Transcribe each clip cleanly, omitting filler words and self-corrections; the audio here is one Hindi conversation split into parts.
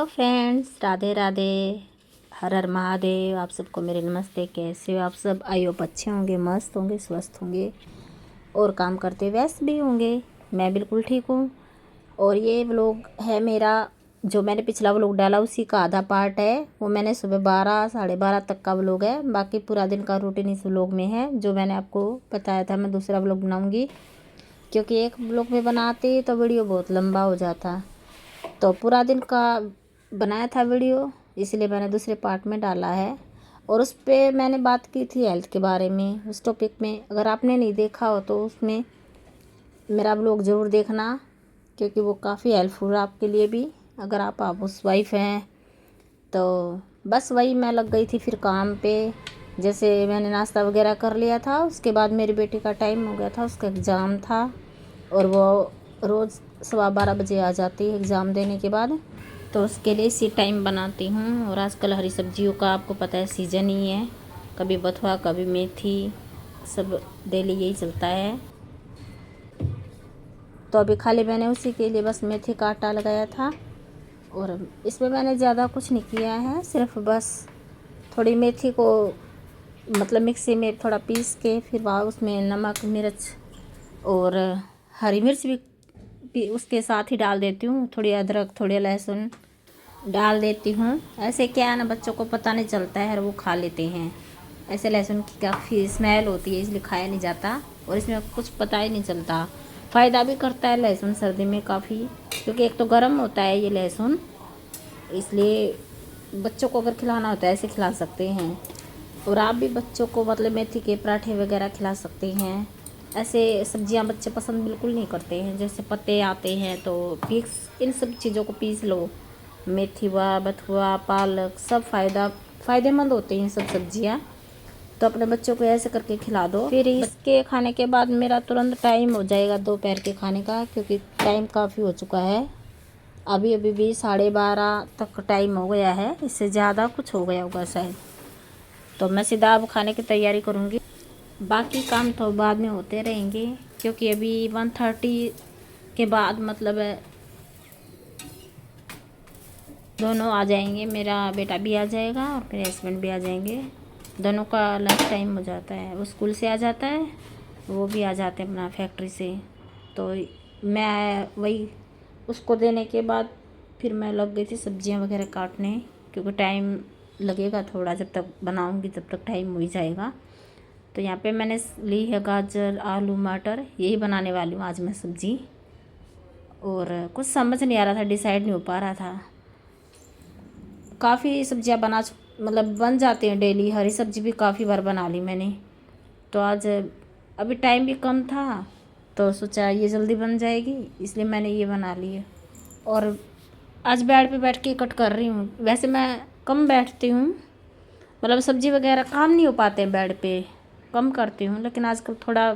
हेलो फ्रेंड्स, राधे राधे, हर हर महादेव। आप सबको मेरे नमस्ते। कैसे हो आप सब? आई होप अच्छे होंगे, मस्त होंगे, स्वस्थ होंगे और काम करते व्यस्त भी होंगे। मैं बिल्कुल ठीक हूँ। और ये व्लॉग है मेरा, जो मैंने पिछला व्लॉग डाला उसी का आधा पार्ट है। वो मैंने सुबह 12 साढ़े 12 तक का व्लॉग है। बाकी पूरा दिन का रूटीन इस व्लॉग में है, जो मैंने आपको बताया था। मैं दूसरा व्लॉग बनाऊँगी, क्योंकि एक व्लॉग में बनाते तो वीडियो बहुत लंबा हो जाता। तो पूरा दिन का बनाया था वीडियो, इसलिए मैंने दूसरे पार्ट में डाला है। और उस पर मैंने बात की थी हेल्थ के बारे में, उस टॉपिक में। अगर आपने नहीं देखा हो तो उसमें मेरा व्लॉग ज़रूर देखना, क्योंकि वो काफ़ी हेल्पफुल है आपके लिए भी, अगर आप हाउसवाइफ हैं तो। बस वही मैं लग गई थी फिर काम पे। जैसे मैंने नाश्ता वगैरह कर लिया था, उसके बाद मेरी बेटी का टाइम हो गया था, उसका एग्ज़ाम था। और वो रोज़ 12:15 बजे आ जाती है एग्ज़ाम देने के बाद, तो उसके लिए इसी टाइम बनाती हूँ। और आजकल हरी सब्जियों का आपको पता है सीज़न ही है, कभी बथुआ कभी मेथी, सब डेली यही चलता है। तो अभी खाली मैंने उसी के लिए बस मेथी का आटा लगाया था। और इसमें मैंने ज़्यादा कुछ नहीं किया है, सिर्फ बस थोड़ी मेथी को मतलब मिक्सी में थोड़ा पीस के, फिर वहाँ उसमें नमक मिर्च और हरी मिर्च भी उसके साथ ही डाल देती हूँ। थोड़ी अदरक थोड़ी लहसुन डाल देती हूँ। ऐसे क्या है ना, बच्चों को पता नहीं चलता है और वो खा लेते हैं। ऐसे लहसुन की काफ़ी स्मेल होती है, इसलिए खाया नहीं जाता। और इसमें कुछ पता ही नहीं चलता। फ़ायदा भी करता है लहसुन सर्दी में काफ़ी, क्योंकि एक तो गर्म होता है ये लहसुन, इसलिए बच्चों को अगर खिलाना होता है ऐसे खिला सकते हैं। और आप भी बच्चों को मतलब मेथी के पराठे वगैरह खिला सकते हैं। ऐसे सब्जियां बच्चे पसंद बिल्कुल नहीं करते हैं, जैसे पत्ते आते हैं तो पीस, इन सब चीज़ों को पीस लो। मेथी हुआ, बथुआ, पालक, सब फ़ायदेमंद होते हैं सब सब्जियां। तो अपने बच्चों को ऐसे करके खिला दो। फिर इसके खाने के बाद मेरा तुरंत टाइम हो जाएगा दोपहर के खाने का, क्योंकि टाइम काफ़ी हो चुका है। अभी अभी भी 12:30 तक टाइम हो गया है, इससे ज़्यादा कुछ हो गया होगा शायद। तो मैं सीधा अब खाने की तैयारी करूँगी। बाकी काम तो बाद में होते रहेंगे, क्योंकि अभी 1:30 के बाद मतलब दोनों आ जाएंगे। मेरा बेटा भी आ जाएगा और मेरे हस्बैंड भी आ जाएंगे। दोनों का लंच टाइम हो जाता है, वो स्कूल से आ जाता है, वो भी आ जाते हैं अपना फैक्ट्री से। तो मैं वही उसको देने के बाद फिर मैं लग गई थी सब्जियां वगैरह काटने, क्योंकि टाइम लगेगा थोड़ा, जब तक बनाऊंगी तब तक टाइम हो ही जाएगा। तो यहाँ पे मैंने ली है गाजर, आलू, मटर, यही बनाने वाली हूँ आज मैं सब्ज़ी। और कुछ समझ नहीं आ रहा था, डिसाइड नहीं हो पा रहा था। काफ़ी सब्जियाँ मतलब बन जाती हैं डेली। हरी सब्ज़ी भी काफ़ी बार बना ली मैंने। तो आज अभी टाइम भी कम था, तो सोचा ये जल्दी बन जाएगी, इसलिए मैंने ये बना ली है। और आज बेड पे बैठ के कट कर रही हूँ। वैसे मैं कम बैठती हूँ, मतलब सब्ज़ी वगैरह काम नहीं हो पाते हैं बेड पे, कम करती हूँ। लेकिन आजकल थोड़ा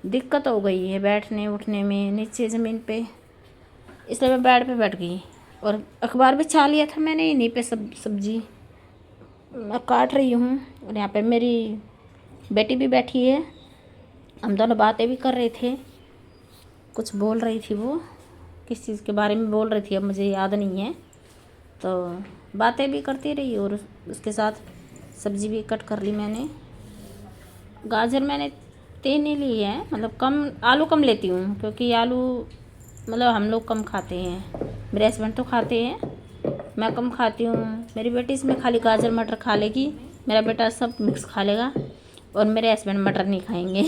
दिक्कत हो गई है बैठने उठने में नीचे ज़मीन पे, इसलिए मैं बेड पे बैठ गई। और अखबार बिछा लिया था मैंने इन्हीं पे सब्ज़ी मैं काट रही हूँ। और यहाँ पे मेरी बेटी भी बैठी है, हम दोनों बातें भी कर रहे थे। कुछ बोल रही थी, वो किस चीज़ के बारे में बोल रही थी अब मुझे याद नहीं है। तो बातें भी करती रही और उसके साथ सब्ज़ी भी कट कर ली मैंने। गाजर मैंने 3 ही ली है, मतलब कम आलू कम लेती हूँ, क्योंकि आलू मतलब हम लोग कम खाते हैं। मेरे हस्बैंड तो खाते हैं, मैं कम खाती हूँ। मेरी बेटी इसमें खाली गाजर मटर खा लेगी, मेरा बेटा सब मिक्स खा लेगा, और मेरे हस्बैंड मटर नहीं खाएंगे।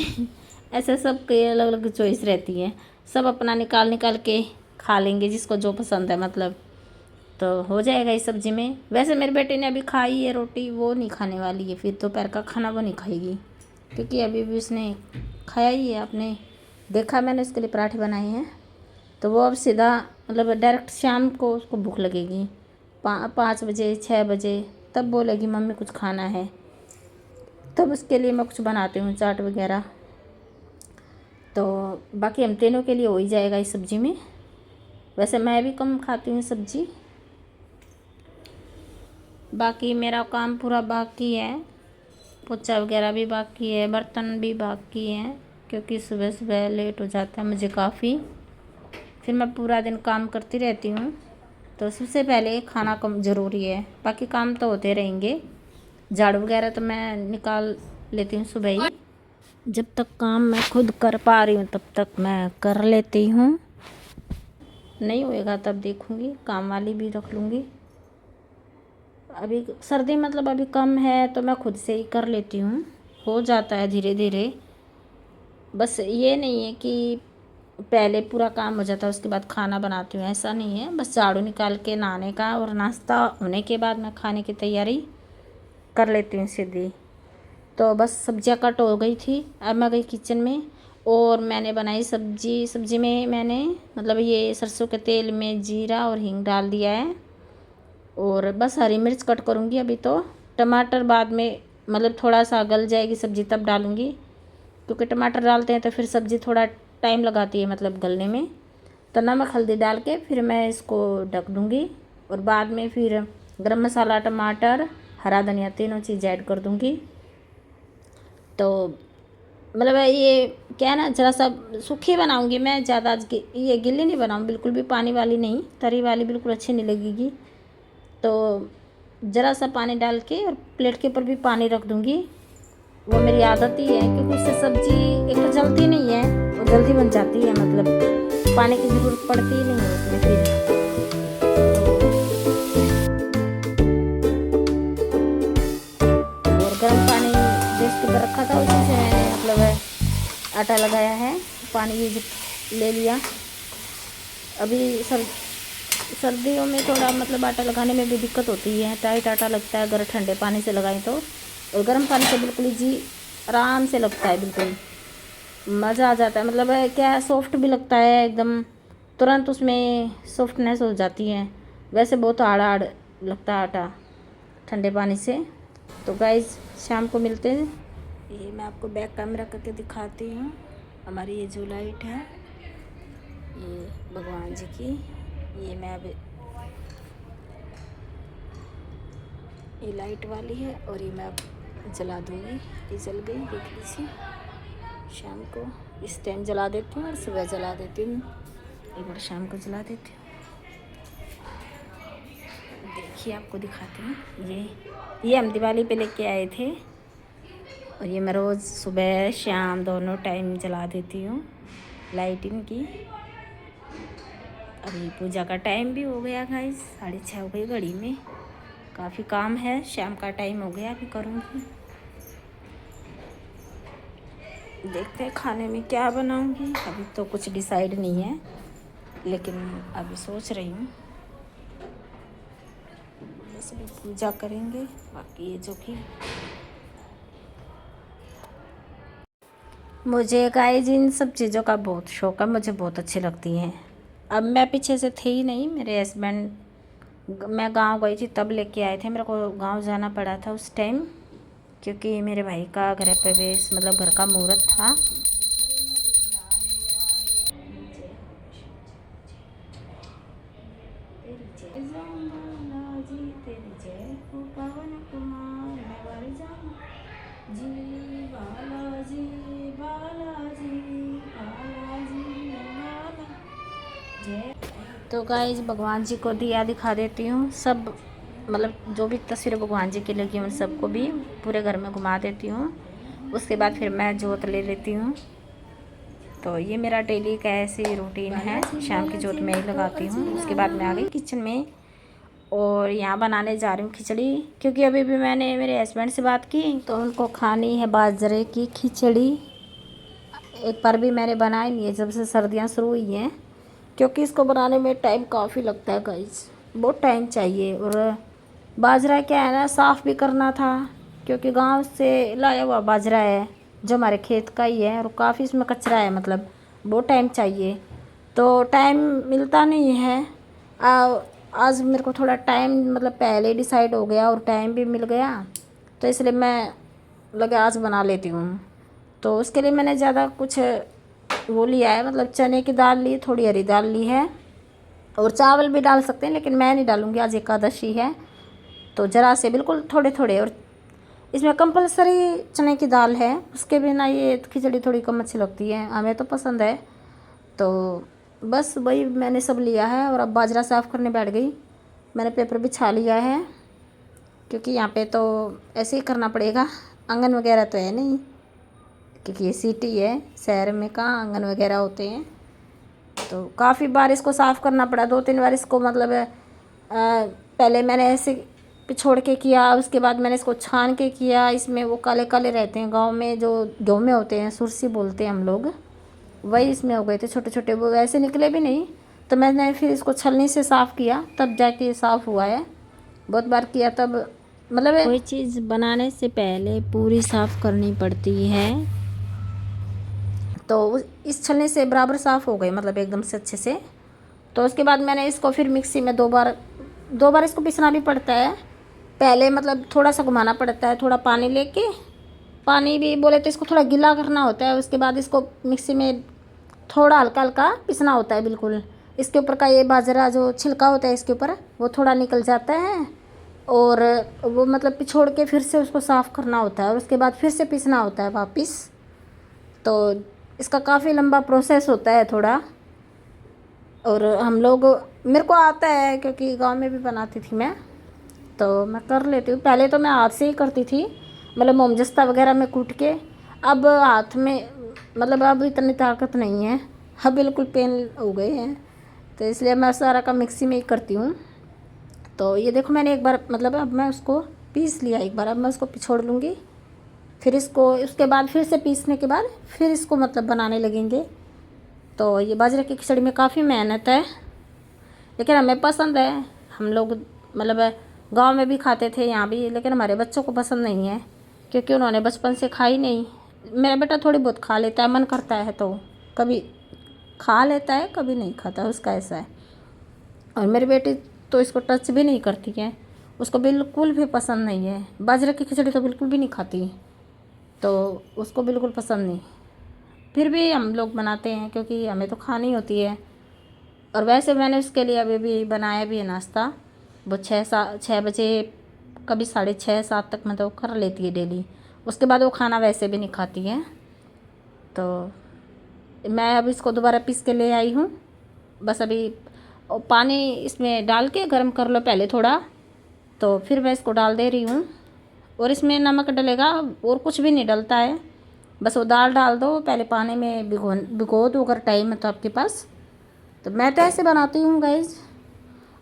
ऐसे सब के अलग अलग चॉइस रहती है, सब अपना निकाल निकाल के खा लेंगे जिसको जो पसंद है, मतलब तो हो जाएगा इस सब्ज़ी में। वैसे मेरे बेटे ने अभी खाई है रोटी, वो नहीं खाने वाली है, फिर दोपहर का खाना वो नहीं खाएगी, क्योंकि अभी भी उसने खाया ही है। आपने देखा मैंने उसके लिए पराठे बनाए हैं। तो वो अब सीधा मतलब डायरेक्ट शाम को उसको भूख लगेगी, 5 बजे 6 बजे, तब बोलेगी मम्मी कुछ खाना है। तब उसके लिए मैं कुछ बनाती हूँ, चाट वगैरह। तो बाकी हम तीनों के लिए हो ही जाएगा इस सब्ज़ी में। वैसे मैं भी कम खाती हूँ सब्ज़ी। बाकी मेरा काम पूरा बाकी है, पोछा वगैरह भी बाकी है, बर्तन भी बाकी हैं, क्योंकि सुबह सुबह लेट हो जाता है मुझे काफ़ी। फिर मैं पूरा दिन काम करती रहती हूँ। तो सबसे पहले खाना कम ज़रूरी है, बाकी काम तो होते रहेंगे। झाड़ू वगैरह तो मैं निकाल लेती हूँ सुबह ही। जब तक काम मैं खुद कर पा रही हूँ तब तक मैं कर लेती हूँ, नहीं होएगा तब देखूँगी, काम वाली भी रख लूँगी। अभी सर्दी मतलब अभी कम है तो मैं खुद से ही कर लेती हूँ, हो जाता है धीरे धीरे। बस ये नहीं है कि पहले पूरा काम हो जाता है उसके बाद खाना बनाती हूँ, ऐसा नहीं है। बस झाड़ू निकाल के नहाने का और नाश्ता होने के बाद मैं खाने की तैयारी कर लेती हूँ सीधी। तो बस सब्जियाँ कट हो गई थी, अब मैं गई किचन में और मैंने बनाई सब्जी। सब्जी में मैंने मतलब ये सरसों के तेल में जीरा और हींग डाल दिया है और बस हरी मिर्च कट करूँगी अभी। तो टमाटर बाद में मतलब थोड़ा सा गल जाएगी सब्ज़ी तब डालूँगी, क्योंकि टमाटर डालते हैं तो फिर सब्ज़ी थोड़ा टाइम लगाती है मतलब गलने में। तो नमक हल्दी डाल के फिर मैं इसको ढक दूँगी और बाद में फिर गरम मसाला, टमाटर, हरा धनिया तीनों चीज़ ऐड कर दूँगी। तो मतलब ये क्या है ना, ज़रा सा सूखी बनाऊँगी मैं, ज़्यादा ये गिल्ली नहीं बनाऊँ, बिल्कुल भी पानी वाली नहीं, तरी वाली बिल्कुल अच्छी नहीं लगेगी। तो ज़रा सा पानी डाल के और प्लेट के ऊपर भी पानी रख दूँगी। वो मेरी आदत ही है, क्योंकि उससे सब्ज़ी एक तो जलती नहीं है और जल्दी बन जाती है, मतलब पानी की ज़रूरत पड़ती ही नहीं है उसमें फिर। और गर्म पानी गैस के ऊपर रखा था, उसी से मैंने मतलब आटा लगाया है, पानी ये ले लिया। अभी सर्दियों में थोड़ा मतलब आटा लगाने में भी दिक्कत होती है, टाइट आटा लगता है अगर ठंडे पानी से लगाएं तो, और गर्म पानी से बिल्कुल ही जी आराम से लगता है, बिल्कुल मज़ा आ जाता है। मतलब क्या सॉफ्ट भी लगता है एकदम, तुरंत उसमें सॉफ्टनेस हो जाती है। वैसे बहुत हार्ड हार्ड लगता है आटा ठंडे पानी से। तो गाइस शाम को मिलते हैं। ये मैं आपको बैक कैमरा करके दिखाती हूँ। हमारी ये जो लाइट है ये भगवान जी की, ये मैं अब ये लाइट वाली है और ये मैं अब जला दूँगी। ये जल गई, देख लीजिए। शाम को इस टाइम जला देती हूँ और सुबह जला देती हूँ, एक बार शाम को जला देती हूँ। देखिए आपको दिखाती हूँ। ये हम दिवाली पे लेके आए थे और ये मैं रोज़ सुबह शाम दोनों टाइम जला देती हूँ लाइटिंग की। अभी पूजा का टाइम भी हो गया गाइस, 6:30 हो गई घड़ी में। काफ़ी काम है, शाम का टाइम हो गया, अभी करूँगी। देखते हैं खाने में क्या बनाऊँगी, अभी तो कुछ डिसाइड नहीं है, लेकिन अभी सोच रही हूँ। बस अभी पूजा करेंगे, बाकी ये जो कि मुझे गाइस इन सब चीज़ों का बहुत शौक़ है, मुझे बहुत अच्छी लगती हैं। अब मैं पीछे से थी ही नहीं, मेरे हस्बैंड, मैं गांव गई थी तब लेके आए थे। मेरे को गांव जाना पड़ा था उस टाइम, क्योंकि मेरे भाई का गृह प्रवेश मतलब घर का मुहूर्त था। तो गाइस भगवान जी को दिया दिखा देती हूँ, सब मतलब जो भी तस्वीर भगवान जी की लगी उन सबको भी पूरे घर में घुमा देती हूँ। उसके बाद फिर मैं जोत ले लेती हूँ। तो ये मेरा डेली का ऐसी रूटीन है, शाम की जोत मैं ही लगाती हूँ। उसके बाद मैं आ गई किचन में और यहाँ बनाने जा रही हूँ खिचड़ी, क्योंकि अभी भी मैंने मेरे हस्बैंड से बात की तो उनको खानी है बाजरे की खिचड़ी। एक बार भी मैंने बनाई नहीं है जब से सर्दियाँ शुरू हुई हैं, क्योंकि इसको बनाने में टाइम काफ़ी लगता है गाइस, बहुत टाइम चाहिए। और बाजरा क्या है ना, साफ़ भी करना था, क्योंकि गांव से लाया हुआ बाजरा है जो हमारे खेत का ही है और काफ़ी इसमें कचरा है, मतलब बहुत टाइम चाहिए, तो टाइम मिलता नहीं है। आज मेरे को थोड़ा टाइम मतलब पहले डिसाइड हो गया और टाइम भी मिल गया, तो इसलिए मैं लगा आज बना लेती हूँ। तो उसके लिए मैंने ज़्यादा कुछ वो लिया है, मतलब चने की दाल ली, थोड़ी हरी दाल ली है, और चावल भी डाल सकते हैं लेकिन मैं नहीं डालूँगी, आज एकादशी है तो ज़रा से बिल्कुल थोड़े थोड़े। और इसमें कंपलसरी चने की दाल है, उसके बिना ये खिचड़ी थोड़ी कम अच्छी लगती है, हमें तो पसंद है। तो बस वही मैंने सब लिया है और अब बाजरा साफ़ करने बैठ गई। मैंने पेपर बिछा लिया है, क्योंकि यहाँ पे तो ऐसे ही करना पड़ेगा। आंगन वगैरह तो है नहीं, क्योंकि ये सिटी है, शहर में कहाँ आंगन वगैरह होते हैं। तो काफ़ी बार इसको साफ़ करना पड़ा, 2-3 बार इसको, मतलब पहले मैंने ऐसे पिछोड़ के किया, उसके बाद मैंने इसको छान के किया। इसमें वो काले काले रहते हैं, गांव में जो गेहूँ में होते हैं, सुरसी बोलते हैं हम लोग, वही इसमें हो गए थे छोटे छोटे। वो वैसे निकले भी नहीं, तो मैंने फिर इसको छलनी से साफ़ किया, तब जाके ये साफ़ हुआ है। बहुत बार किया तब, मतलब कोई चीज़ बनाने से पहले पूरी साफ़ करनी पड़ती है। तो इस छलनी से बराबर साफ़ हो गए, मतलब एकदम से अच्छे से। तो उसके बाद मैंने इसको फिर मिक्सी में 2 बार इसको पीसना भी पड़ता है। पहले मतलब थोड़ा सा घुमाना पड़ता है, थोड़ा पानी लेके, पानी भी बोले तो इसको थोड़ा गीला करना होता है। उसके बाद इसको मिक्सी में थोड़ा हल्का हल्का पीसना होता है बिल्कुल। इसके ऊपर का ये बाजरा जो छिलका होता है इसके ऊपर, वो थोड़ा निकल जाता है, और वो मतलब पिछोड़ के फिर से उसको साफ़ करना होता है, और उसके बाद फिर से पीसना होता है वापस। तो इसका काफ़ी लंबा प्रोसेस होता है थोड़ा। और हम लोग, मेरे को आता है क्योंकि गांव में भी बनाती थी मैं, तो मैं कर लेती हूँ। पहले तो मैं हाथ से ही करती थी, मतलब मोमजस्ता वगैरह में कूट के। अब हाथ में, मतलब अब इतनी ताकत नहीं है, अब बिल्कुल पेन हो गए हैं, तो इसलिए मैं सारा काम मिक्सी में ही करती हूँ। तो ये देखो मैंने एक बार, मतलब अब मैं उसको पीस लिया एक बार, अब मैं उसको पिछोड़ लूँगी, फिर इसको, उसके बाद फिर से पीसने के बाद फिर इसको मतलब बनाने लगेंगे। तो ये बाजरे की खिचड़ी में काफ़ी मेहनत है, लेकिन हमें पसंद है। हम लोग मतलब गांव में भी खाते थे, यहाँ भी, लेकिन हमारे बच्चों को पसंद नहीं है, क्योंकि उन्होंने बचपन से खाई नहीं। मेरा बेटा थोड़ी बहुत खा लेता है, मन करता है तो कभी खा लेता है, कभी नहीं खाता, उसका ऐसा है। और मेरी बेटी तो इसको टच भी नहीं करती है, उसको बिल्कुल भी पसंद नहीं है। बाजरे की खिचड़ी तो बिल्कुल भी नहीं खाती, तो उसको बिल्कुल पसंद नहीं। फिर भी हम लोग बनाते हैं, क्योंकि हमें तो खानी होती है। और वैसे मैंने उसके लिए अभी भी बनाया भी है नाश्ता। वो 6 बजे, कभी 6:30-7 तक मतलब कर लेती है डेली। उसके बाद वो खाना वैसे भी नहीं खाती है। तो मैं अब इसको दोबारा पीस के ले आई हूँ। बस अभी पानी इसमें डाल के गर्म कर लो पहले थोड़ा, तो फिर मैं इसको डाल दे रही हूँ। और इसमें नमक डलेगा, और कुछ भी नहीं डलता है। बस वो दाल डाल दो पहले पानी में, भिगो दो अगर टाइम है तो आपके पास। तो मैं तो ऐसे बनाती हूँ गाइज,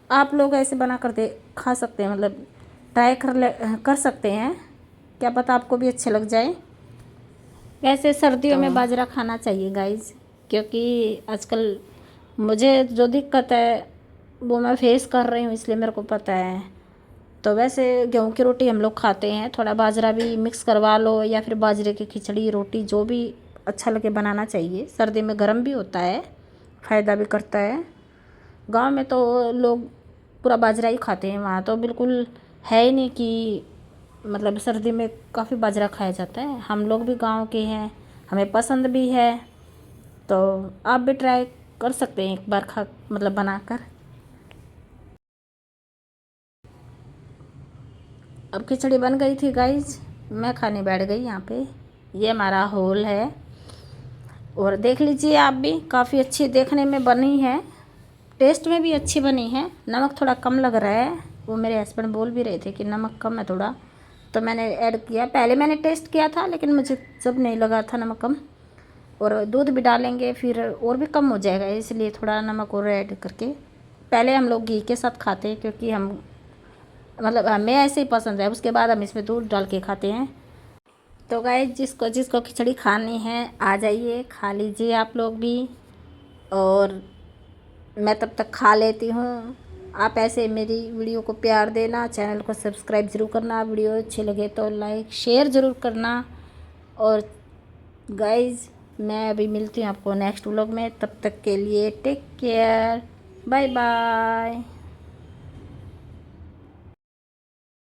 आप लोग ऐसे बना कर दे खा सकते हैं, मतलब ट्राई कर सकते हैं, क्या पता आपको भी अच्छे लग जाए। वैसे सर्दियों में बाजरा खाना चाहिए गाइज, क्योंकि आजकल मुझे जो दिक्कत है वो मैं फेस कर रही हूँ, इसलिए मेरे को पता है। तो वैसे गेहूं की रोटी हम लोग खाते हैं, थोड़ा बाजरा भी मिक्स करवा लो, या फिर बाजरे की खिचड़ी रोटी, जो भी अच्छा लगे बनाना चाहिए। सर्दी में गर्म भी होता है, फ़ायदा भी करता है। गांव में तो लोग पूरा बाजरा ही खाते हैं, वहाँ तो बिल्कुल है ही नहीं कि मतलब सर्दी में काफ़ी बाजरा खाया जाता है। हम लोग भी गांव के हैं, हमें पसंद भी है, तो आप भी ट्राई कर सकते हैं एक बार खा, मतलब बनाकर। अब खिचड़ी बन गई थी गाइज, मैं खाने बैठ गई यहाँ पे। ये हमारा हॉल है, और देख लीजिए आप भी, काफ़ी अच्छी देखने में बनी है, टेस्ट में भी अच्छी बनी है। नमक थोड़ा कम लग रहा है, वो मेरे हस्बैंड बोल भी रहे थे कि नमक कम है थोड़ा, तो मैंने ऐड किया। पहले मैंने टेस्ट किया था, लेकिन मुझे जब नहीं लगा था नमक कम। और दूध भी डालेंगे फिर और भी कम हो जाएगा, इसलिए थोड़ा नमक और ऐड करके। पहले हम लोग घी के साथ खाते हैं, क्योंकि हम, मतलब हमें ऐसे ही पसंद है, उसके बाद हम इसमें दूध डाल के खाते हैं। तो गाइस, जिसको जिसको खिचड़ी खानी है आ जाइए, खा लीजिए आप लोग भी, और मैं तब तक खा लेती हूँ। आप ऐसे मेरी वीडियो को प्यार देना, चैनल को सब्सक्राइब ज़रूर करना, वीडियो अच्छे लगे तो लाइक शेयर ज़रूर करना। और गाइस, मैं अभी मिलती हूँ आपको नेक्स्ट व्लॉग में, तब तक के लिए टेक केयर, बाय बाय।